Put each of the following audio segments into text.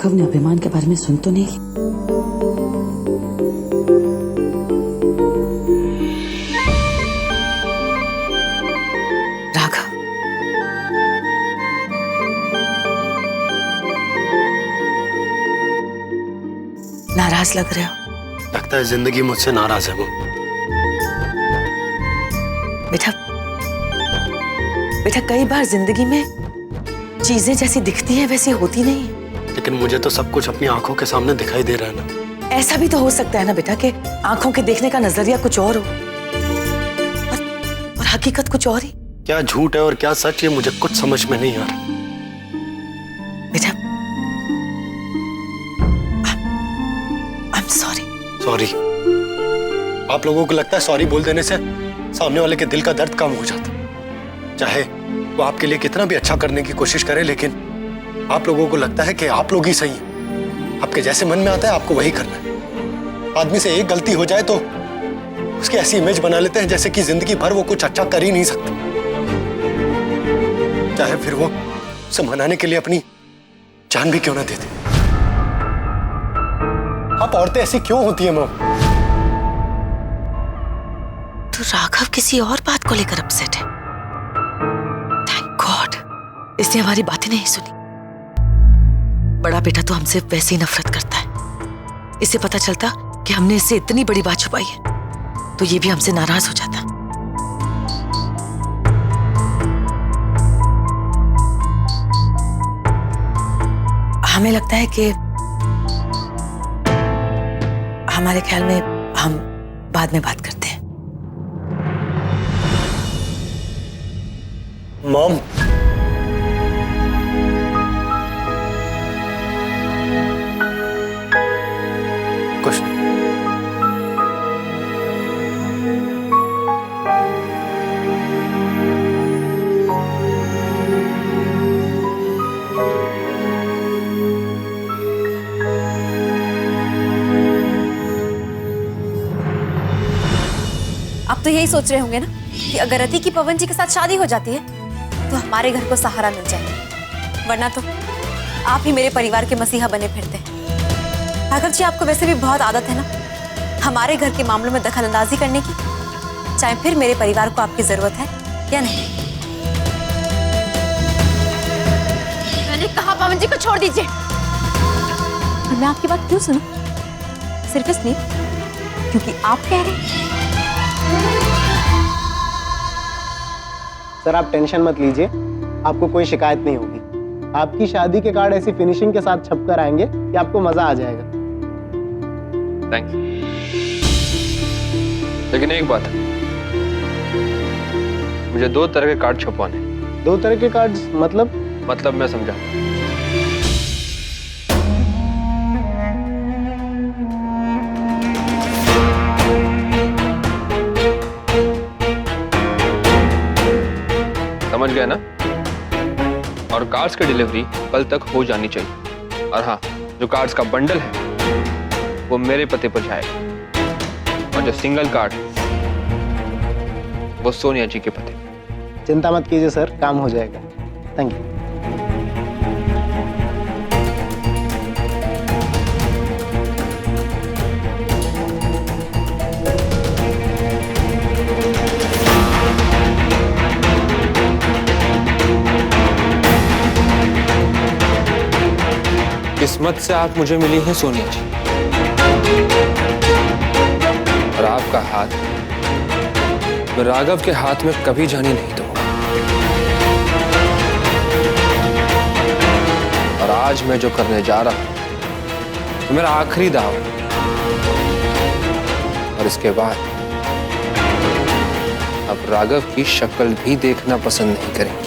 राघव ने अभिमान के बारे में सुन तो नहीं ली? राघव, नाराज लग रहे हो। लगता है जिंदगी मुझसे नाराज है वो। बेटा बेटा, कई बार जिंदगी में चीजें जैसी दिखती हैं वैसी होती नहीं है। लेकिन मुझे तो सब कुछ अपनी आंखों के सामने दिखाई दे रहा है ना। ऐसा भी तो हो सकता है ना बेटा कि आंखों के देखने का नजरिया कुछ और हो और हकीकत कुछ और ही। क्या झूठ है और क्या सच, ये मुझे कुछ समझ में नहीं आ रहा। बेटा, आई एम सॉरी। सॉरी? आप लोगों को लगता है सॉरी बोल देने से सामने वाले के दिल का दर्द कम हो जाता? चाहे वो आपके लिए कितना भी अच्छा करने की कोशिश करे, लेकिन आप लोगों को लगता है कि आप लोग ही सही हैं। आपके जैसे मन में आता है आपको वही करना है। आदमी से एक गलती हो जाए तो उसकी ऐसी इमेज बना लेते हैं जैसे कि जिंदगी भर वो कुछ अच्छा कर ही नहीं सकता। चाहे फिर वो उसे मनाने के लिए अपनी जान भी क्यों ना देते। आप औरतें ऐसी क्यों होती हैं मॉम? तो राघव किसी और बात को लेकर अपसेट है। थैंक गॉड इसने हमारी बातें नहीं सुनी। बड़ा बेटा तो हमसे वैसे ही नफरत करता है। इससे पता चलता कि हमने इससे इतनी बड़ी बात छुपाई है तो ये भी हमसे नाराज हो जाता। हमें लगता है कि हमारे ख्याल में हम बाद में बात करते हैं। मॉम, कुछ नहीं। आप तो यही सोच रहे होंगे ना कि अगर रति की पवन जी के साथ शादी हो जाती है तो हमारे घर को सहारा मिल जाए, वरना तो आप ही मेरे परिवार के मसीहा बने फिरते हैं। राघव जी, आपको वैसे भी बहुत आदत है ना हमारे घर के मामलों में दखल अंदाजी करने की, चाहे फिर मेरे परिवार को आपकी जरूरत है या नहीं। मैंने कहा पवन जी को छोड़ दीजिए। और मैं आपकी बात क्यों सुनूं? सिर्फ इसलिए क्योंकि आप कह रहे हैं। सर आप टेंशन मत लीजिए, आपको कोई शिकायत नहीं होगी। आपकी शादी के कार्ड ऐसी फिनिशिंग के साथ छप कर आएंगे कि आपको मजा आ जाएगा। Thank you. लेकिन एक बात है, मुझे 2 तरह के कार्ड छपवाने। 2 तरह के कार्ड्स मतलब मैं समझा। समझ गया ना? और कार्ड्स की डिलीवरी कल तक हो जानी चाहिए। और हाँ, जो कार्ड्स का बंडल है वो मेरे पते पर जाएगा और जो सिंगल कार्ड वो सोनिया जी के पते। चिंता मत कीजिए सर, काम हो जाएगा। Thank you. किस्मत से आप मुझे मिली हैं सोनिया जी, और आपका हाथ मैं राघव के हाथ में कभी जाने नहीं दूंगा। और आज मैं जो करने जा रहा हूं वो मेरा आखिरी दाव है। और इसके बाद अब राघव की शक्ल भी देखना पसंद नहीं करेंगी।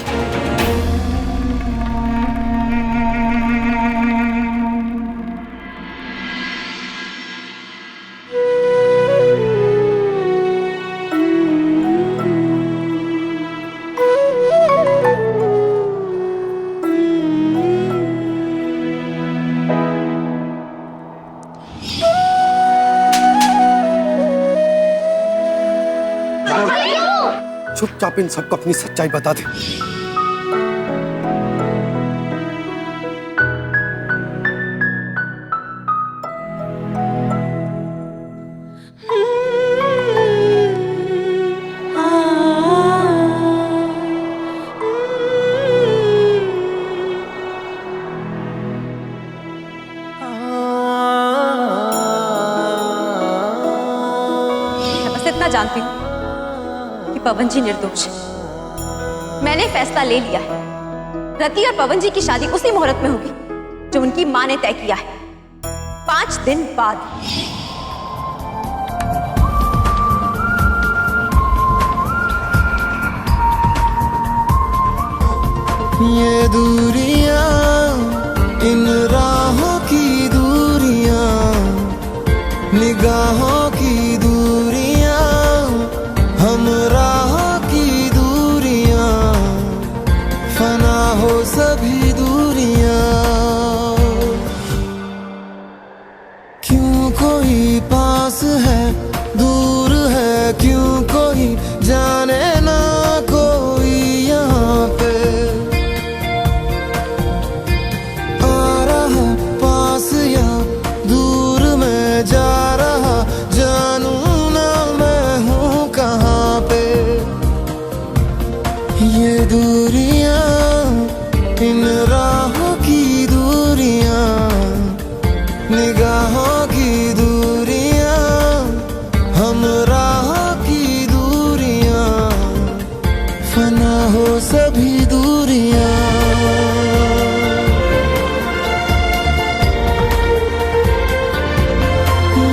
चुपचाप इन सबको अपनी सच्चाई बता दे। इतना जानती हूँ कि पवन जी निर्दोष है। मैंने फैसला ले लिया है, रति और पवन जी की शादी उसी मुहूर्त में होगी जो उनकी मां ने तय किया है, 5 दिन बाद। ये दूरियां, इन राहों की दूरियां, निगाहों की दूरियां, हम राहों की दूरियां, फना हो सभी दूरियां। क्यों कोई पास है दूर है, क्यों कोई जाने ना कोई यहाँ पे आ रहा पास या दूर में जा रहा, जानू ना मैं हूँ कहाँ पे। ये दूरियां, इन राहों की दूरियां, निगाहों की दूरियां, हम राहों की दूरियां, फना हो सभी दूरियां।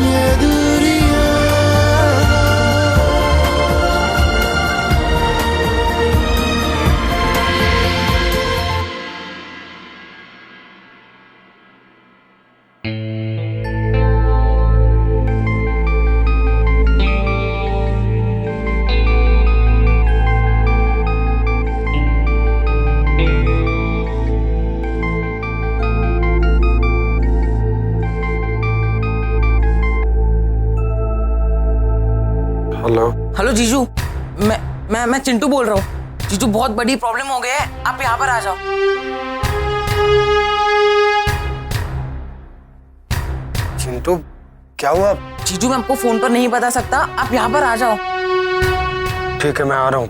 ये दूरियां, हेलो। हेलो जीजू, मैं चिंटू बोल रहा हूँ। जीजू बहुत बड़ी प्रॉब्लम हो गया है, आप यहाँ पर आ जाओ। चिंटू, क्या हुआ? जीजू मैं आपको फोन पर नहीं बता सकता, आप यहाँ पर आ जाओ। ठीक है, मैं आ रहा हूँ।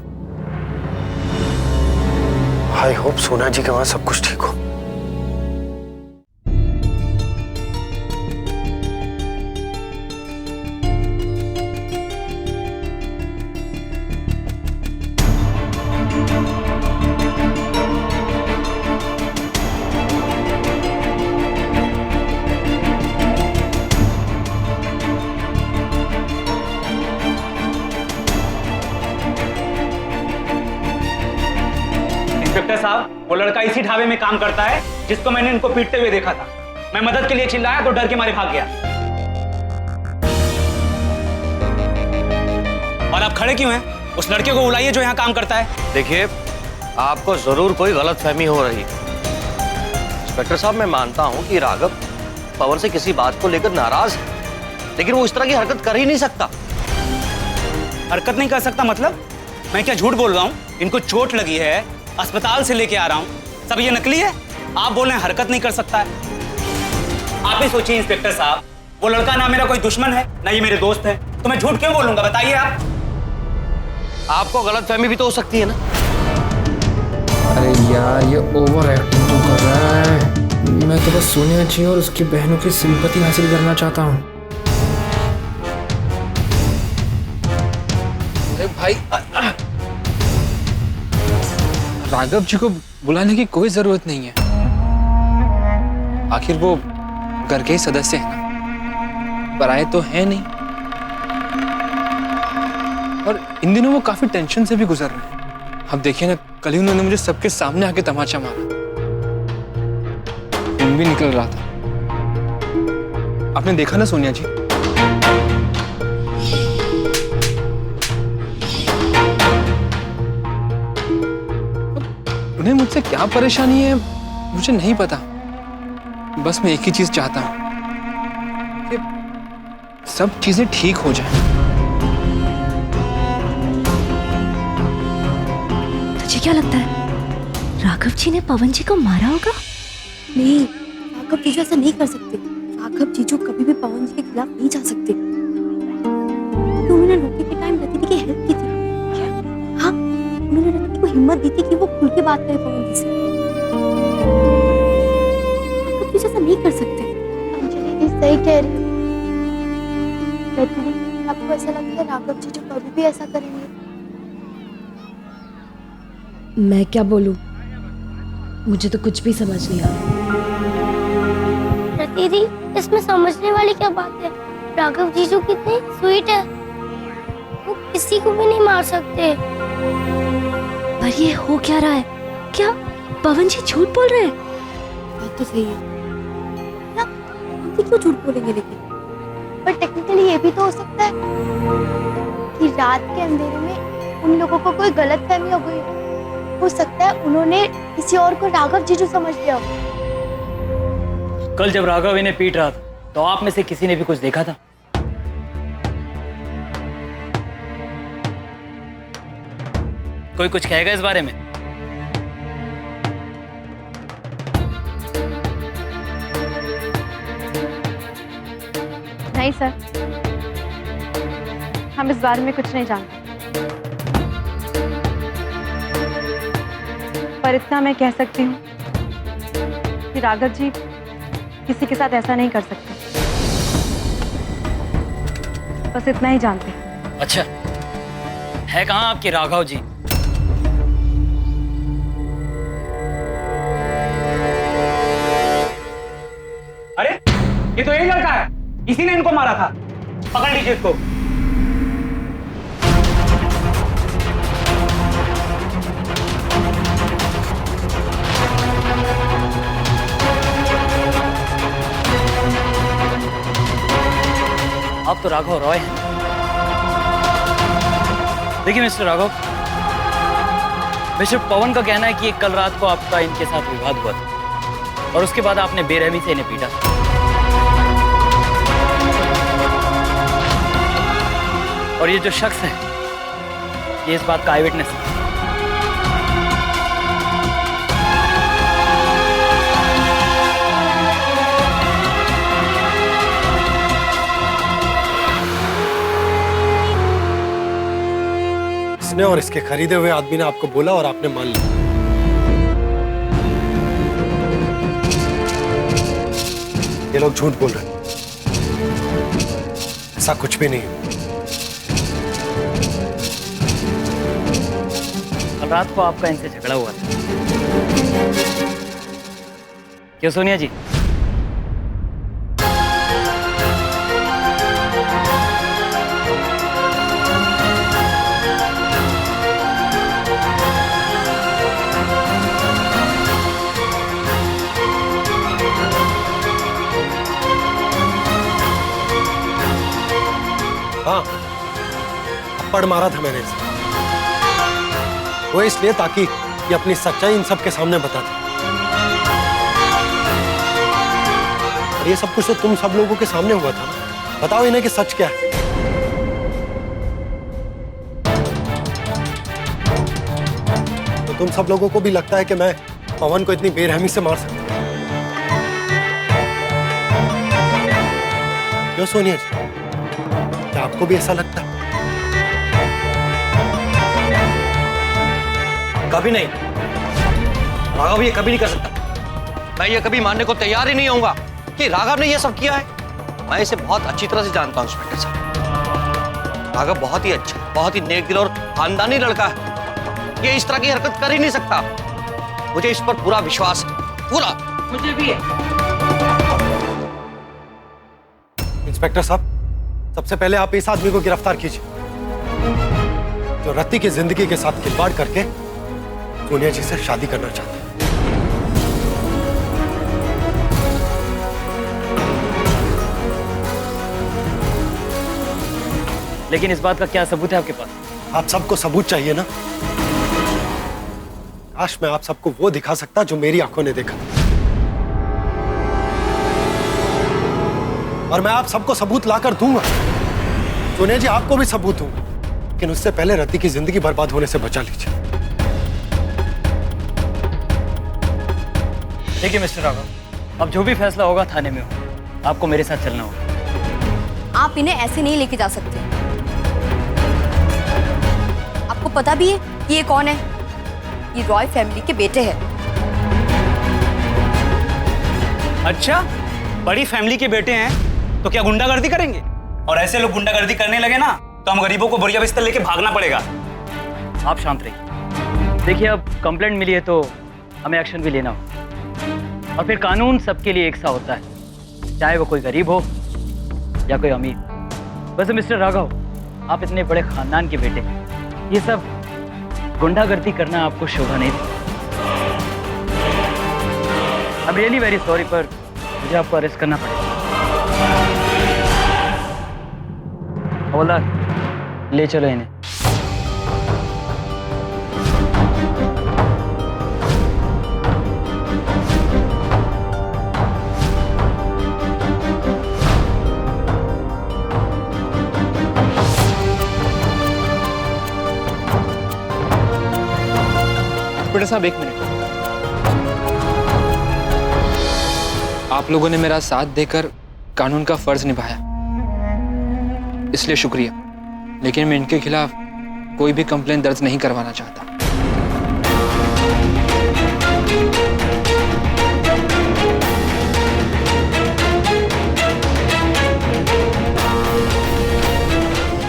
आई होप सोना जी के वहां सब कुछ ठीक हो। इंस्पेक्टर साहब, वो लड़का इसी ढाबे में काम करता है जिसको मैंने इनको पीटते हुए देखा था। मैं मदद के लिए चिल्लाया तो डर के मारे भाग गया। और आप खड़े क्यों हैं? उस लड़के को बुलाइए जो यहाँ काम करता है। देखिए, आपको जरूर कोई गलतफहमी हो रही है। इंस्पेक्टर साहब, मैं मानता हूं कि राघव पवन से किसी बात को लेकर नाराज है, लेकिन वो इस तरह की हरकत कर ही नहीं सकता। हरकत नहीं कर सकता मतलब? मैं क्या झूठ बोल रहा हूँ? इनको चोट लगी है, अस्पताल से लेके आ रहा हूँ, सब ये नकली है? आप बोल रहे हैं हरकत नहीं कर सकता है? आप ही सोचिए इंस्पेक्टर साहब, वो लड़का ना मेरा कोई दुश्मन है ना ये मेरे दोस्त है, तो मैं झूठ क्यों बोलूंगा बताइए आप? आपको गलतफहमी भी तो हो सकती है ना। अरे यार, ये ओवर एक्टिंग तो कर रहा है। मैं तो बस सोनिया जी और उसकी बहनों की सिंपैथी हासिल करना चाहता हूँ। अरे भाई, राघव जी को बुलाने की कोई जरूरत नहीं है। आखिर वो घर के ही सदस्य हैं ना, पराये तो है नहीं। और इन दिनों वो काफी टेंशन से भी गुजर रहे हैं। अब देखिए ना, कल ही उन्होंने मुझे सबके सामने आके तमाचा मारा, खून भी निकल रहा था। आपने देखा ना सोनिया जी? उन्हें मुझसे क्या परेशानी है मुझे नहीं पता। बस मैं एक ही चीज चाहता हूं कि सब चीजें ठीक हो जाएं। तुझे क्या लगता है राघव जी ने पवन जी को मारा होगा? नहीं, राघव जीजू ऐसा नहीं कर सकते। राघव जीजू कभी भी पवन जी के खिलाफ नहीं जा सकते। तो उन्होंने रोके के टाइम रति दी की हेल्प की थी। हाँ, उन्होंने रति दी को हिम्मत दी थी कि वो खुल के बात करे पवन जी से। राघव जीजू ऐसा नहीं कर सकते। अंजलि दी सही कह रही है। रति दी आपको ऐसा लगता है राघव जी जो कभी भी ऐसा करेंगे? मैं क्या बोलूं, मुझे तो कुछ भी समझ नहीं आ रहा। दीदी, इसमें समझने वाली क्या बात है? राघव जीजू कितने स्वीट है, वो किसी को भी नहीं मार सकते। पर ये हो क्या रहा है? क्या पवन जी झूठ बोल रहे हैं? बात तो सही है ना, हम क्यों झूठ बोलेंगे? लेकिन पर टेक्निकली ये भी तो हो सकता है कि रात के अंधेरे में उन लोगों को कोई गलतफहमी हो गई हो सकता है उन्होंने किसी और को राघव जीजू समझ लिया हो। कल जब राघव इन्हें पीट रहा था तो आप में से किसी ने भी कुछ देखा था? कोई कुछ कहेगा इस बारे में? नहीं सर, हम इस बारे में कुछ नहीं जानते, पर इतना मैं कह सकती हूँ कि राघव जी किसी के साथ ऐसा नहीं कर सकते। बस इतना ही जानते हैं। अच्छा, है कहाँ आपके राघव जी? अरे ये तो यही लड़का है, इसी ने इनको मारा था। पकड़ लीजिए इसको। आप तो राघव रॉय हैं। देखिए मिस्टर राघव, मिस्टर पवन का कहना है कि कल रात को आपका इनके साथ विवाद हुआ था और उसके बाद आपने बेरहमी से इन्हें पीटा। और ये जो शख्स है ये इस बात का आई विटनेस है। इसने और इसके खरीदे हुए आदमी ने आपको बोला और आपने मान लिया। ये लोग झूठ बोल रहे हैं, ऐसा कुछ भी नहीं है। कल रात को आपका इनसे झगड़ा हुआ था, क्यों सोनिया जी? हाँ, थप्पड़ मारा था मैंने इसे, वो इसलिए ताकि ये अपनी सच्चाई इन सब के सामने बता दे। और ये सब कुछ तो तुम सब लोगों के सामने हुआ था ना। बताओ इन्हें कि सच क्या है। तो तुम सब लोगों को भी लगता है कि मैं पवन को इतनी बेरहमी से मार सकता हूं? क्यों सोनिया जी, क्या आपको भी ऐसा लगता है? कभी नहीं, राघव ये कभी नहीं कर सकता। मैं ये कभी मानने को तैयार ही नहीं होऊंगा कि राघव ने ये सब किया है। मैं इसे बहुत अच्छी तरह से जानता हूं इंस्पेक्टर साहब। राघव बहुत ही अच्छा, बहुत ही नेक दिल और खानदानी लड़का है। ये इस तरह की हरकत कर ही नहीं सकता। मुझे इस पर पूरा विश्वास है, पूरा। मुझे भी है। इंस्पेक्टर साहब, सबसे पहले आप इस आदमी को गिरफ्तार कीजिए जो रति की जिंदगी के साथ खिलवाड़ करके सोनिया जी से शादी करना चाहते हैं। लेकिन इस बात का क्या सबूत है आपके पास? आप सबको सबूत चाहिए ना? काश मैं आप सबको वो दिखा सकता जो मेरी आंखों ने देखा, और मैं आप सबको सबूत लाकर दूंगा। सोनिया जी, आपको भी सबूत दूंगा, लेकिन उससे पहले रति की जिंदगी बर्बाद होने से बचा लीजिए। देखिए मिस्टर राघव, अब जो भी फैसला होगा थाने में होगा। आपको मेरे साथ चलना होगा। आप इन्हें ऐसे नहीं लेके जा सकते। आपको पता भी है कि ये कौन है? ये रॉय फैमिली के बेटे हैं। अच्छा, बड़ी फैमिली के बेटे हैं तो क्या गुंडागर्दी करेंगे? और ऐसे लोग गुंडागर्दी करने लगे ना तो हम गरीबों को बोरिया बिस्तर लेके भागना पड़ेगा। आप शांत रहिए। देखिए, अब कंप्लेंट मिली है तो हमें एक्शन भी लेना हो, और फिर कानून सबके लिए एक सा होता है, चाहे वो कोई गरीब हो या कोई अमीर। वैसे मिस्टर राघव, आप इतने बड़े खानदान के बेटे, ये सब गुंडागर्दी करना आपको शोभा नहीं देता। I am really very sorry, पर मुझे आपको अरेस्ट करना पड़ेगा। हवलदार, ले चलो इन्हें। इंस्पेक्टर साहब, 1 मिनट। आप लोगों ने मेरा साथ देकर कानून का फर्ज निभाया, इसलिए शुक्रिया, लेकिन मैं इनके खिलाफ कोई भी कंप्लेंट दर्ज नहीं करवाना चाहता।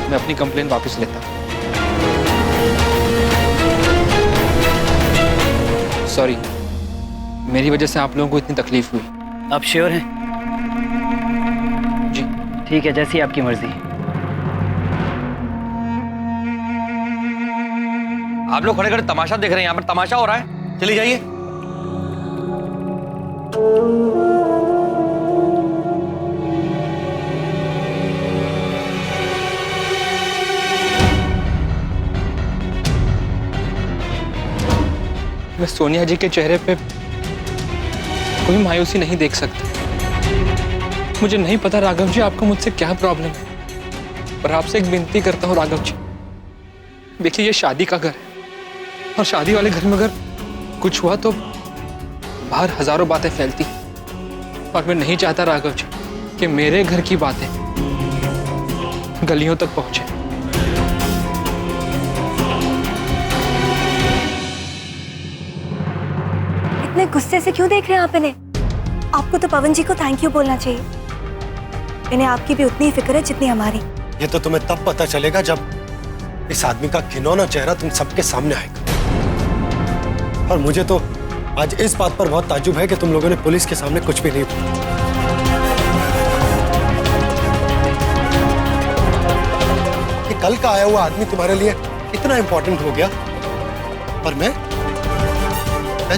मैं अपनी कंप्लेंट वापस लेता हूं। सॉरी, मेरी वजह से आप लोगों को इतनी तकलीफ हुई। आप श्योर हैं? जी ठीक है, जैसी आपकी मर्जी। आप लोग खड़े खड़े तमाशा देख रहे हैं, यहाँ पर तमाशा हो रहा है। चलिए जाइए। मैं सोनिया जी के चेहरे पे कोई मायूसी नहीं देख सकता। मुझे नहीं पता राघव जी आपको मुझसे क्या प्रॉब्लम है, पर आपसे एक विनती करता हूँ राघव जी, देखिए ये शादी का घर है, और शादी वाले घर में अगर कुछ हुआ तो बाहर हजारों बातें फैलती, और मैं नहीं चाहता राघव जी कि मेरे घर की बातें गलियों तक पहुंचे। इतने गुस्से से क्यों देख रहे हैं आप इन्हें? आपको तो पवन जी को थैंक यू बोलना चाहिए। इन्हें आपकी भी उतनी फिक्र है जितनी हमारी। ये तो तुम्हें तब पता चलेगा जब इस आदमी का घिनौना चेहरा तुम सबके सामने आएगा। और मुझे तो आज इस बात पर बहुत ताज्जुब है कि तुम लोगों ने पुलिस के सामने कुछ भी नहीं बोला। कि कल का आया हुआ आदमी तुम्हारे लिए इतना इंपॉर्टेंट हो गया, और मैं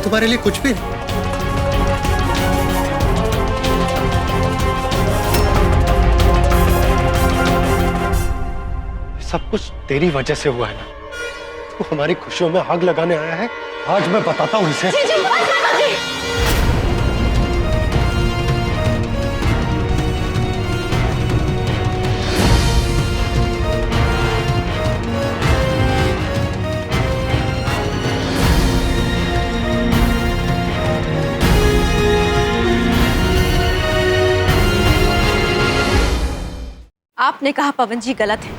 तुम्हारे लिए कुछ भी नहीं। सब कुछ तेरी वजह से हुआ है ना। तू हमारी खुशियों में आग लगाने आया है। आज मैं बताता हूँ इसे। आपने कहा पवन जी गलत है,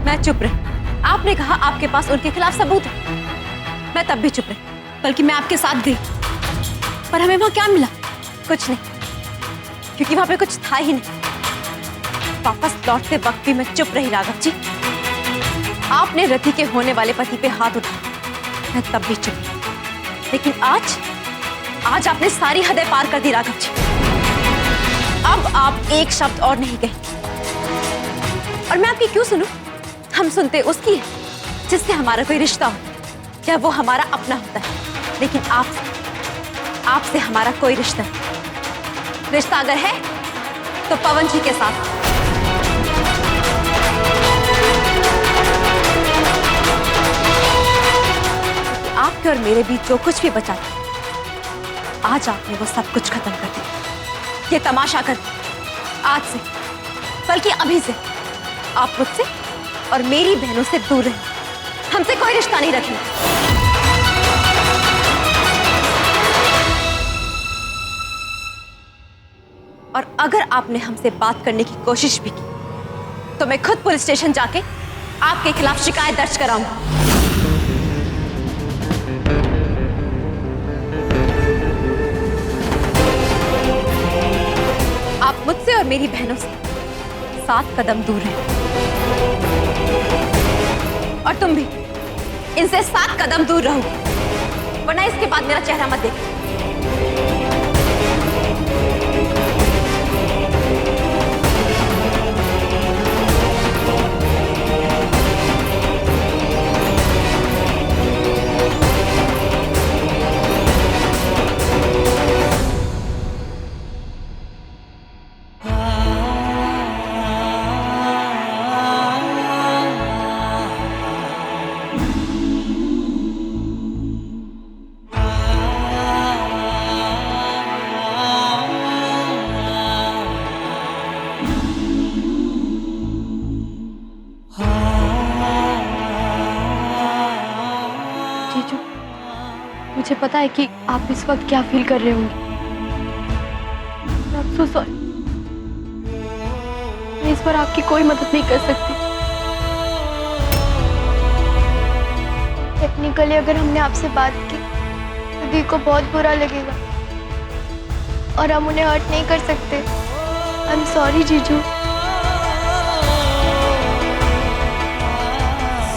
मैं चुप रही। आपने कहा आपके पास उनके खिलाफ सबूत है, मैं तब भी चुप रही, बल्कि मैं आपके साथ गई। पर हमें वहां क्या मिला? कुछ नहीं, क्योंकि वहां पे कुछ था ही नहीं। वापस लौटते वक्त भी मैं चुप रही राघव जी। आपने रति के होने वाले पति पे हाथ उठाया, मैं तब भी चुप रही। लेकिन आज आपने सारी हदें पार कर दी राघव जी। अब आप एक शब्द और नहीं कहेंगे, और मैं आपकी क्यों सुनूं? हम सुनते उसकी है जिससे हमारा कोई रिश्ता हो, क्या वो हमारा अपना होता है। लेकिन आपसे हमारा कोई रिश्ता नहीं। रिश्ता अगर है तो पवन जी के साथ। आपके और मेरे बीच जो कुछ भी बचा था, आज आपने वो सब कुछ खत्म कर दिया। ये तमाशा कर दिया। आज से, बल्कि अभी से आप मुझसे और मेरी बहनों से दूर रहें। हमसे कोई रिश्ता नहीं रखें। और अगर आपने हमसे बात करने की कोशिश भी की तो मैं खुद पुलिस स्टेशन जाके आपके खिलाफ शिकायत दर्ज कराऊंगा। आप मुझसे और मेरी बहनों से 7 कदम दूर है। और तुम भी इनसे 7 कदम दूर रहो, वरना इसके बाद मेरा चेहरा मत देखो। जीजू, मुझे पता है कि आप इस वक्त क्या फील कर रहे होंगे। I'm so sorry। मैं इस पर आपकी कोई मदद नहीं कर सकती। टेक्निकली अगर हमने आपसे बात की तो दी को बहुत बुरा लगेगा और हम उन्हें हर्ट नहीं कर सकते। आई एम सॉरी जीजू।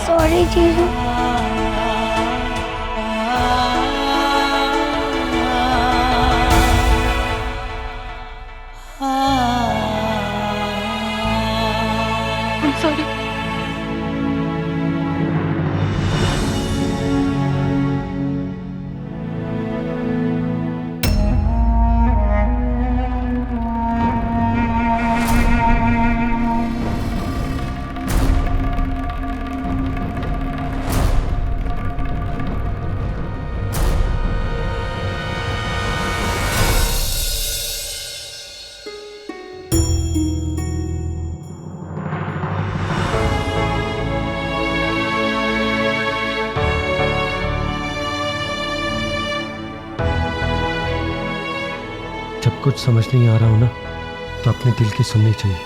सॉरी जीजू। सॉरी। जब कुछ समझ नहीं आ रहा हो ना, तो अपने दिल की सुननी चाहिए।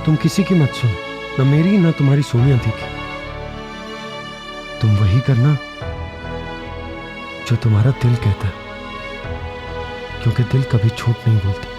तुम किसी की मत सुनो, न मेरी ना तुम्हारी सोनिया दी की। तुम वही करना जो तुम्हारा दिल कहता है, क्योंकि दिल कभी झूठ नहीं बोलता।